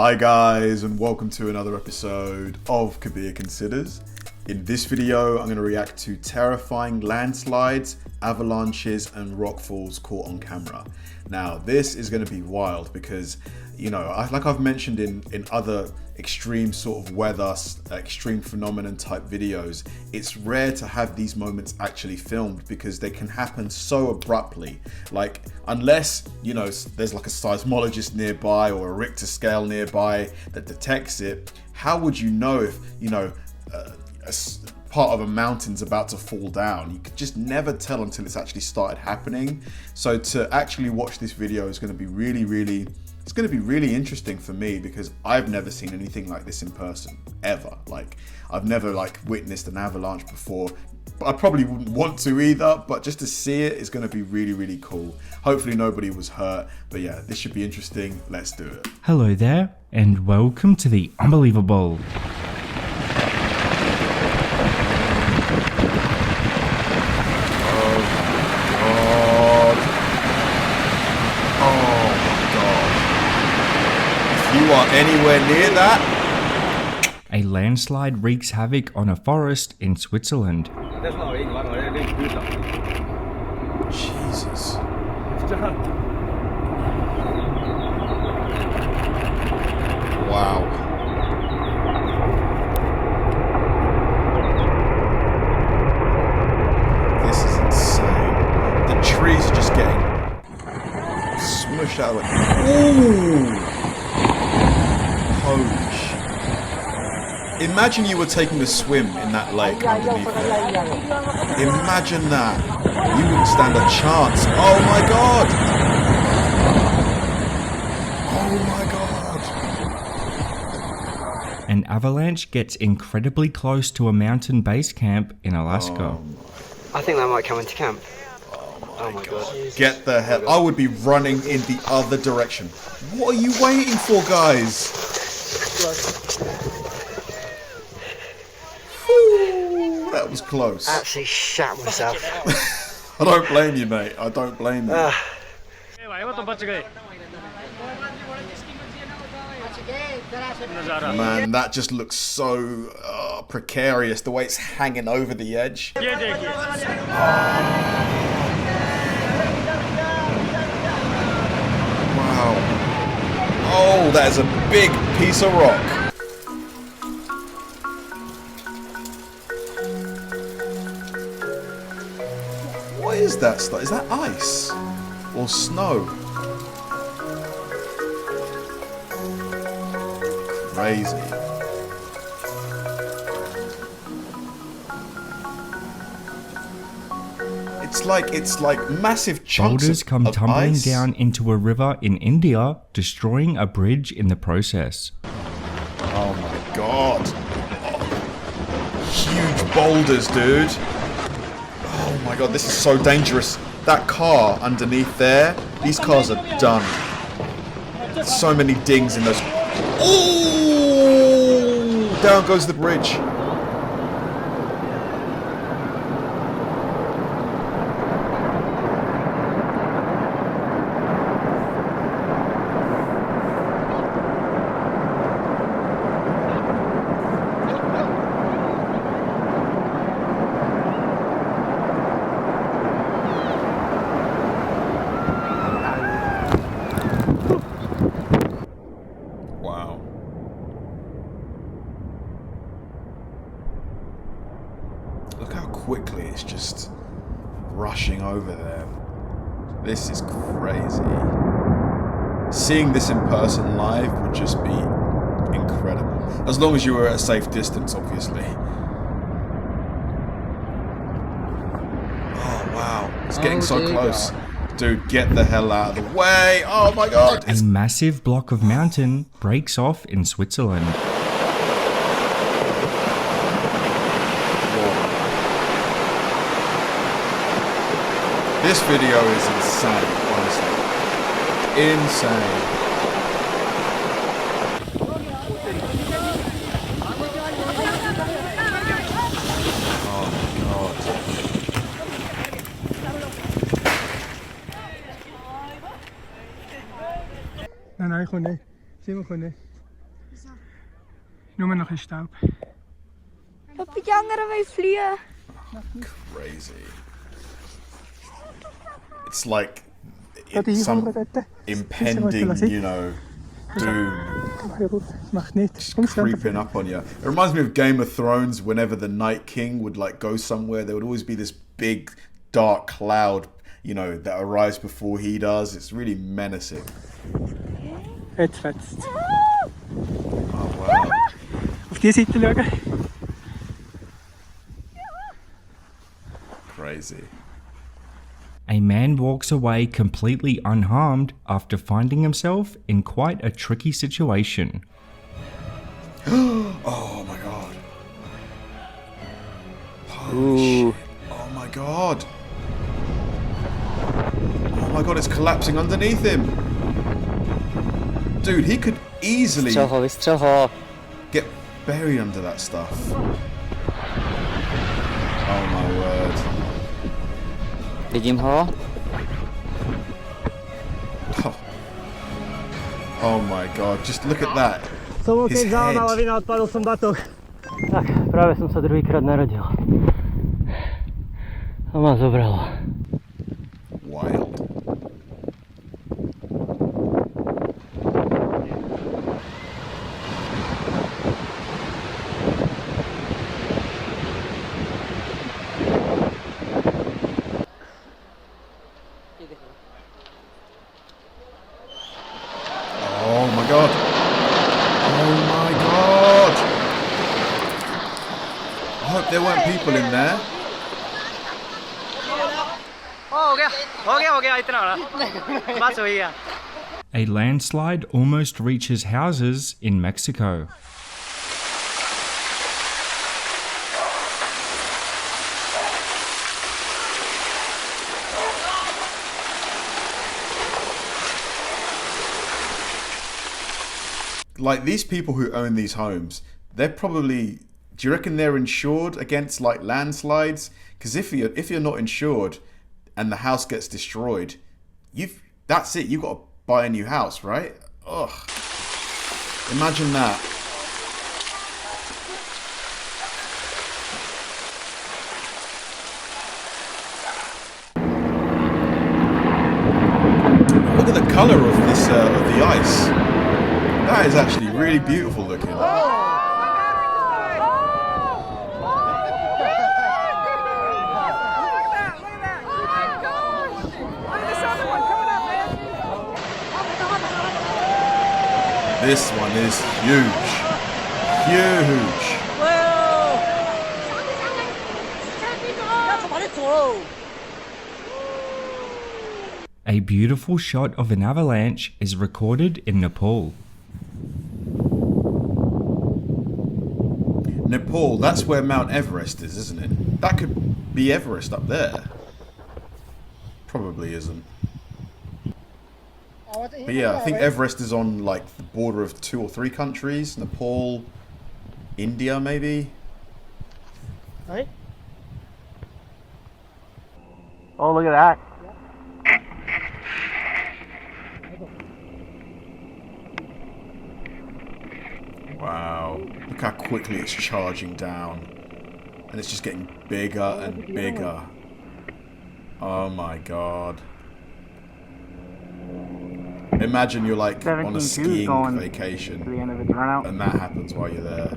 Hi guys, and welcome to another episode of Kabir Considers. In this video, I'm going to react to terrifying landslides, avalanches, and rockfalls caught on camera. Now, this is going to be wild because, you know, like I've mentioned in other extreme sort of weather, extreme phenomenon type videos, it's rare to have these moments actually filmed because they can happen so abruptly. Like, unless, you know, there's like a seismologist nearby or a Richter scale nearby that detects it, how would you know if, you know, a part of a mountain's about to fall down? You could just never tell until it's actually started happening. So to actually watch this video is going to be really interesting for me because I've never seen anything like this in person ever. Like, I've never witnessed an avalanche before. I probably wouldn't want to either, but just to see it is going to be really cool. Hopefully nobody was hurt, but yeah, this should be interesting. Let's do it. Hello there, and welcome to the unbelievable. You are anywhere near that? A landslide wreaks havoc on a forest in Switzerland. Jesus. Wow. This is insane. The trees are just getting smushed out of it. Ooh! Holy shit. Imagine you were taking a swim in that lake underneath there. Imagine that. You wouldn't stand a chance. Oh my god! Oh my god! An avalanche gets incredibly close to a mountain base camp in Alaska. I think that might come into camp. Oh my god. Get the hell. I would be running in the other direction. What are you waiting for, guys? Whew, that was close. Actually shat myself. I don't blame you, mate. I don't blame you. Man, that just looks so precarious, the way it's hanging over the edge. Wow. Oh, that is a big piece of rock. What is that stuff? Is that ice? Or snow? Crazy. It's like massive chunks Boulders come of tumbling ice. down into a river in India, destroying a bridge in the process. Oh my god. Oh. Huge boulders, dude. Oh my god, this is so dangerous. That car underneath there, these cars are done. So many dings in those. Ooh! Down goes the bridge. Wow. Look how quickly it's just rushing over there. This is crazy. Seeing this in person live would just be incredible. As long as you were at a safe distance, obviously. Oh, wow. It's getting so close. Dude, get the hell out of the way. Oh my god. A massive block of mountain breaks off in Switzerland. This video is insane, honestly. Insane. Oh my god. نه خونه چی میخونه Nur noch ein Staub. Op die anderen wij vliegen. Crazy. It's like Ja, die some Hure dort. impending, you know, doom Ja gut, das macht nichts. Komm's creeping up on you. It reminds me of Game of Thrones. Whenever the Night King would like go somewhere, there would always be this big dark cloud, you know, that arrives before he does. It's really menacing. Jetzt fetzt. Oh wow. Auf die Seite schauen. Crazy. A man walks away completely unharmed after finding himself in quite a tricky situation. Oh my god. Holy shit. Oh my god. Oh my god, it's collapsing underneath him. Dude, he could easily get buried under that stuff. Oh my word. Vidím ho. Oh my god, just look at that. Som His keď zaujímal a head. vina odpadol som batoh. Tak, práve som sa druhýkrát narodil. A ma zobralo. Wild. Oh my god. Oh my god. I hope there weren't people in there. A landslide almost reaches houses in Mexico. Like these people who own these homes, they're probably, do you reckon they're insured against like landslides? Because if you're not insured and the house gets destroyed, that's it, you've got to buy a new house, right? Ugh. Imagine that. Look at the colour of this of the ice. That is actually really beautiful looking. This one is huge. Huge. A beautiful shot of an avalanche is recorded in Nepal. Nepal, that's where Mount Everest is, isn't it? That could be Everest up there. Probably isn't. But yeah, I think Everest is on like the border of 2 or 3 countries. Nepal, India maybe? Oh, look at that. Wow. Look how quickly it's charging down. And it's just getting bigger and bigger. Oh my god. Imagine you're like on a skiing vacation and that happens while you're there.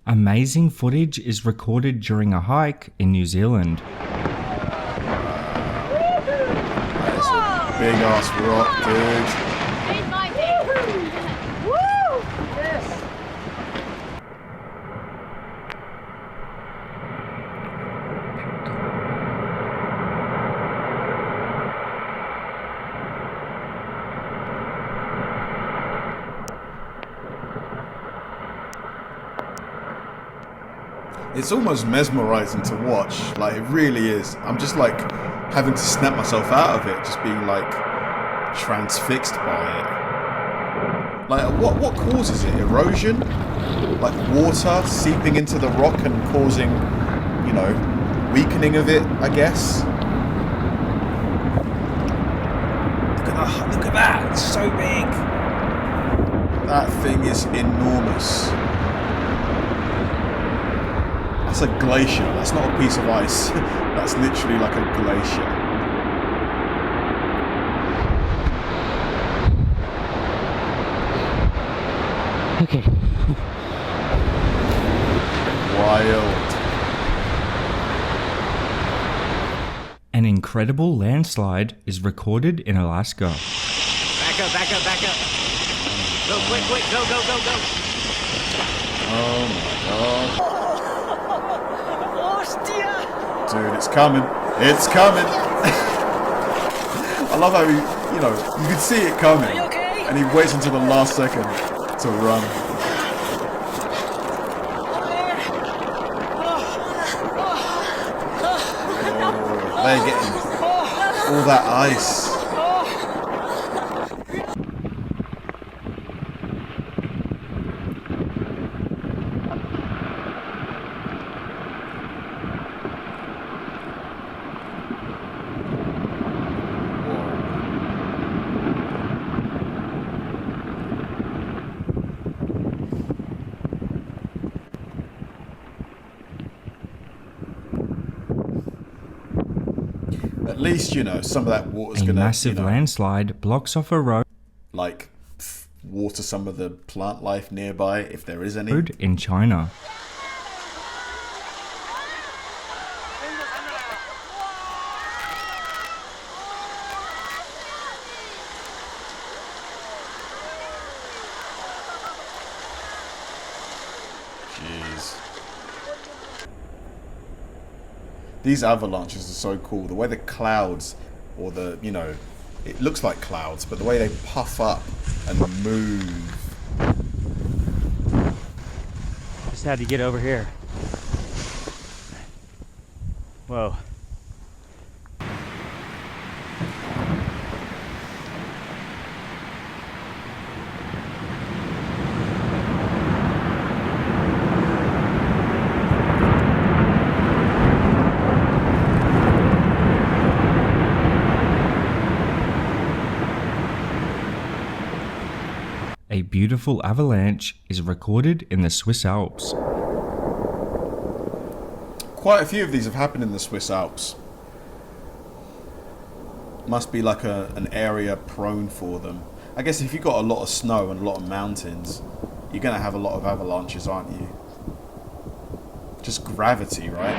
Amazing footage is recorded during a hike in New Zealand. That's a big ass rock, dude. It's almost mesmerizing to watch, like it really is. I'm just like having to snap myself out of it, just being like transfixed by Like, what causes it? Erosion? Like water seeping into the rock and causing, you know, weakening of it, I guess. Look at that, it's so big. That thing is enormous. That's a glacier. That's not a piece of ice. That's literally like a glacier. Okay. Wild. An incredible landslide is recorded in Alaska. Back up, back up, back up. Go, quick, quick, go, go, go, go. Oh my god. Hostia! Dude, it's coming. It's coming. I love how he, you know, you can see it coming. Are you okay? And he waits until the last second to run. Oh, they're getting all that ice. At least, you know, some of that water's A gonna, massive you know, landslide blocks off a road like water some of the plant life nearby, if there is any. in China. Jeez. These avalanches are so cool. The way the clouds, or the, you know, it looks like clouds, but the way they puff up and move. Just had to get over here. Whoa. A beautiful avalanche is recorded in the Swiss Alps. Quite a few of these have happened in the Swiss Alps. Must be like an area prone for them. I guess if you've got a lot of snow and a lot of mountains, you're going to have a lot of avalanches, aren't you? Just gravity, right?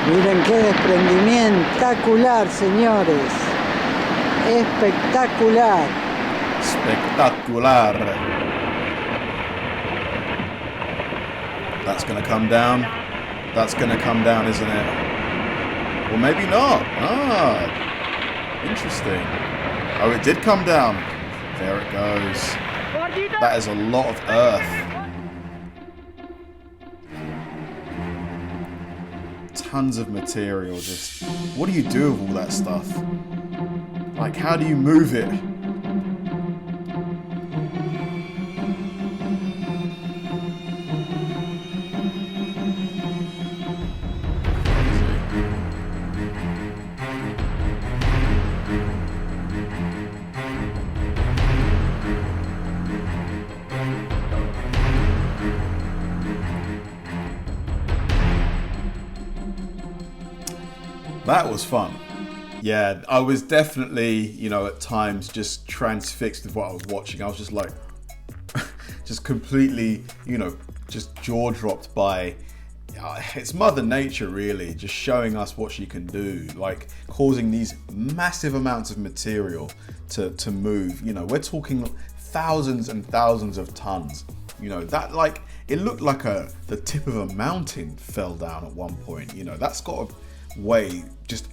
Miren qué desprendimiento espectacular, señores. Espectacular. Spectacular. That's going to come down. That's going to come down, isn't it? Or maybe not. Ah, interesting. Oh, it did come down. There it goes. That is a lot of earth. Tons of material. Just, what do you do with all that stuff? Like, how do you move it? That was fun. Yeah, I was definitely, you know, at times just transfixed with what I was watching. I was just like, just completely, you know, just jaw dropped by, it's Mother Nature really, just showing us what she can do, like causing these massive amounts of material to move. You know, we're talking thousands and thousands of tons. You know, that, like, it looked like the tip of a mountain fell down at one point. You know, that's got to weigh just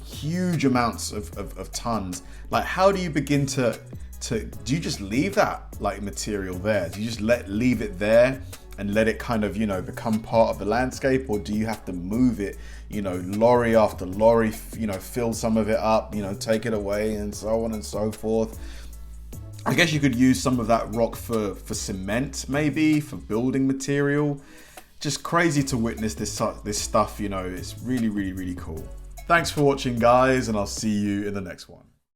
huge amounts of tons. Like, how do you begin to do you just leave that like material there? Do you just leave it there and let it kind of, you know, become part of the landscape? Or do you have to move it, you know, lorry after lorry, you know, fill some of it up, you know, take it away, and so on and so forth? I guess you could use some of that rock for cement, maybe, for building material. Just crazy to witness this stuff, you know. It's really, really, really cool. Thanks for watching, guys, and I'll see you in the next one.